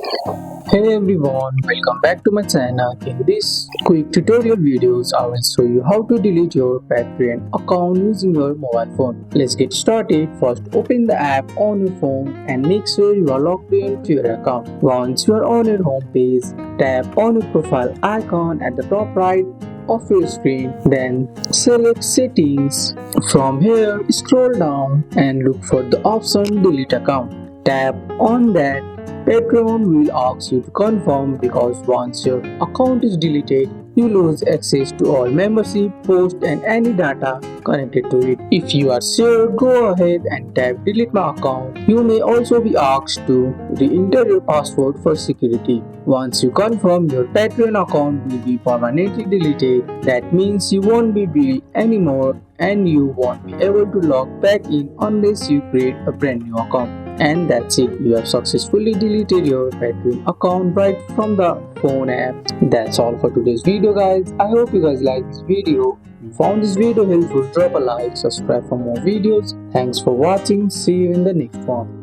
Hey everyone, welcome back to my channel. In this quick tutorial videos, I will show you how to delete your Patreon account using your mobile phone. Let's get started. First, open the app on your phone and make sure you are logged into your account. Once you are on your home page, tap on your profile icon at the top right of your screen, then select settings. From here, scroll down and look for the option delete account. Tap on that. Patreon will ask you to confirm because once your account is deleted, you lose access to all membership, posts, and any data connected to it. If you are sure, go ahead and tap delete my account. You may also be asked to re-enter your password for security. Once you confirm, your Patreon account will be permanently deleted. That means you won't be billed anymore and you won't be able to log back in unless you create a brand new account. And that's it, you have successfully deleted your Patreon account right from the phone app. That's all for today's video guys. I hope you guys like this video. If you found this video helpful, drop a like, subscribe for more videos. Thanks for watching, see you in the next one.